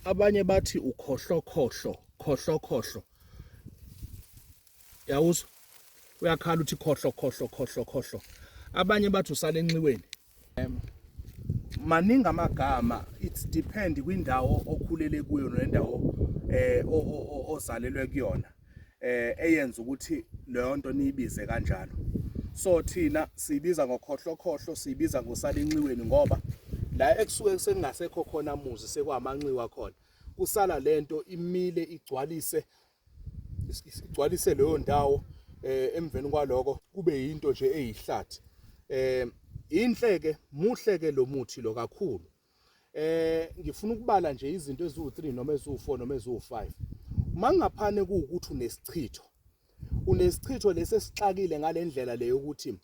Abanye bathi ukhohlokhohlo. Yawuzwa? Uyakhala uthi khohlo. Abanye bathi usala enxiweni. Maningi amagama, it depend kwindawo okhulele kuyo nendawo ozalelwe kuyona. Eyenza ukuthi leyo nto niyibize kanjalo. So thina siyibiza ngokhohlokhohlo, siyibiza ngosala enxiweni ngoba la ekusuke sekungasekho khona muzi sekwamanxiwa khona. Kusala lento imile igcwalise leyo ndawo, emveni kwaloko kube yinto nje eyihlathi. Inhleke muhleke lo muthi lo kakhulu. Ngifuna ukubala nje izinto eziwu3 noma eziwu4 noma eziwu5. Mangaphane kuukuthi unesichitho lesesixakile ngalendlela leyo ukuthi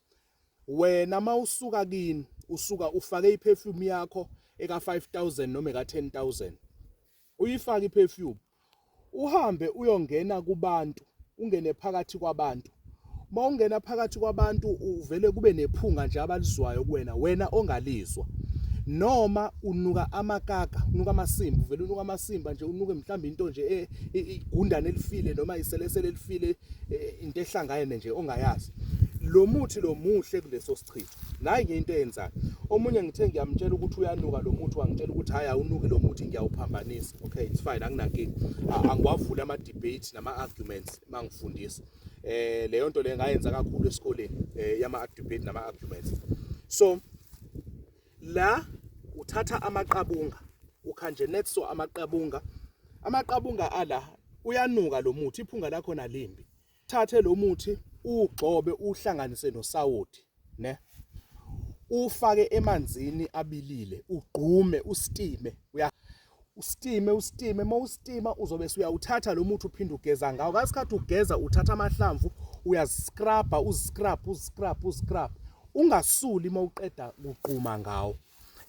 wena mawusuka kini usuka ufake iperfume yakho eka 5000 noma eka 10000. Uyifaka iperfume uhambe uyongena kubantu, ungene phakathi kwabantu. Mawungena phakathi kwabantu uvele kube nephunga nje abalizwayo kuwena, wena ongalizwa. Noma unuka amakaka, unuka amasimba, uvele unuka amasimba nje, unuke mhlawumbe into nje igundane elifile noma iselesele elifile, into ehlangane nje ongayazi. Lo muthi lo muhle kuleso sichitho. Nayi ke into eyenzayo. Omunye ngithe ngiyamtshela ukuthi uyanuka lo muthi, wangitshela ukuthi hayi awunuki lo muthi, ngiyawuphambanisa. Okay, it's fine, anginankingi. Angiwavula ama debate nama arguments mangifundisa. Leyo nto le ngayenza kakhulu esikoleni, yama debate nama arguments. So la uthatha amaqabunga, ukhanje netso amaqabunga ala uyanuka lo muthi, iphunga lakho nalimbi. Thathe lo muthi ugcobe uhlanganise nosawoti, ne? Ufake emanzini abilile, ugqume, ustime. Ustime, mawustima uzobe uyawuthatha lo muthi uphinde ugeza ngawo. Ngasikhathi ugeza uthatha amahlamvu uyascrubba, uziscrub. Ungasuli mawuqeda uqhuma ngawo.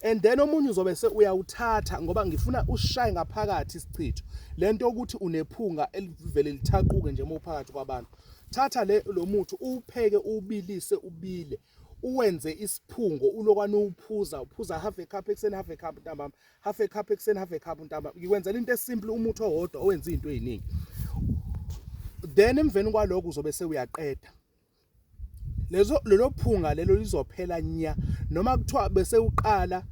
And then omunye uzobe uyawuthatha ngoba ngifuna ushaye ngaphakathi isichitho. Lento ukuthi unephunga elivele lithaquke nje mawuphakathi kwabantu. Thatha lo muthi uwupheke, ubilise, ubile. Uwenze isiphungo, ulokwane uphuza half a cup ekseni, half a cup ntambama, half a cup ekseni, half a cup ntambama. Ngikwenzela into esimple, umuthi owodwa owenza izinto eziningi. Then emveni kwaloko uzobe uyaqeda. Lelo phunga lelo lizophela nya, noma kuthiwa bese uqala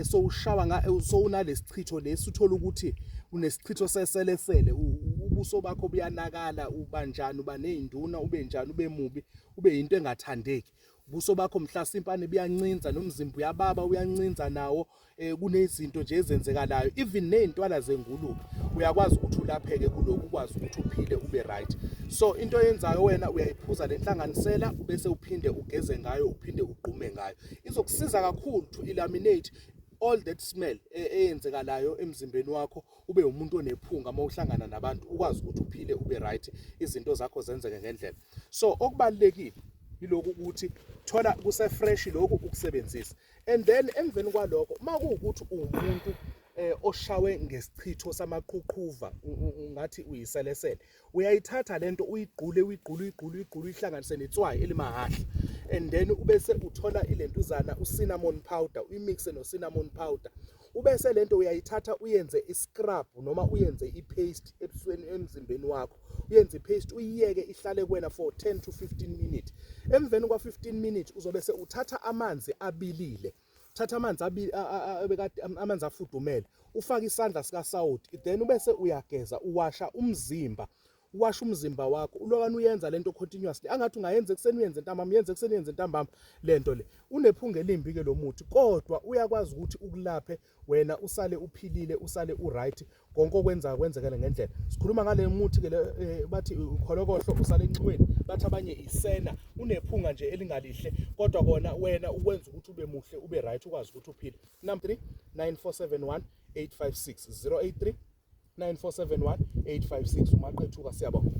so ushawa so unalesichitho lesi, uthola ukuthi unesichitho seselesele, ubuso bakho buyanakala, ubanjani, uba nezinduna, ube njani, ube mubi, ube into engathandeki. Ubuso bakho mhlasimpane buyancinza, nomzimba uyababa uyancinza nawo, kunezinto nje ezenzekalayo, even nezintwala zengulube uyakwazi ukuthi ulapheke kuloko, ukwazi ukuthi uphile ube right. So into yenzayo wena uyayiphuza lenhlanganisela, bese uphinde ugeze ngayo, uphinde ugqume ngayo. Izokusiza kakhulu to eliminate all that smell eyenzekalayo emzimbeni wakho, ube umuntu onephunga mawuhlangana nabantu, ukwazi ukuthi uphile ube right, izinto zakho zenzeke ngendlela. So okubalekile yiloko ukuthi thola kuse fresh lokho ukusebenzisa. And then emveni kwaloko makuwukuthi umuntu oshawe ngesichitho samaqhuqhuva, ngathi uyiselesele, uyayithatha lento uyigqule ihlanganise netswayi elimahahla. And then ubese uthola ilentuzana ucinnamon powder, uyimixe no cinnamon powder. Ubese lento uyayithatha uyenze iscrub noma uyenze ipaste ebusweni emzimbeni wakho. Uyenze ipaste uyiyeke ihlale kuwena for 10 to 15 minutes. Emveni kwa 15 minutes uzobe uthatha amanzi abilile. Thatha amanzi afudumele, ufake isandla sikasawoti, then ubese uyageza, uwasha umzimba wakho. Ulokane uyenza lento continuously, angathi ungayenza ekseni uyenze ntambama, yenze ekseni uyenze ntambama. Lento le unephunga elimbi ke lo muthi, kodwa uyakwazi ukuthi ukulaphe wena usale uphilile, usale uright, konke okwenza kwenzekele ngendlela. Sikhuluma ngale muthi ke bathi ukholokhohlo usale enxiweni, bathi abanye isena, unephunga nje elingalihle, kodwa kona wena ukwenza ukuthi ube muhle, ube right, ukwazi ukuthi uphile. Number 3 9471 856 083 9471 856. Umaqethuka, siyabonga.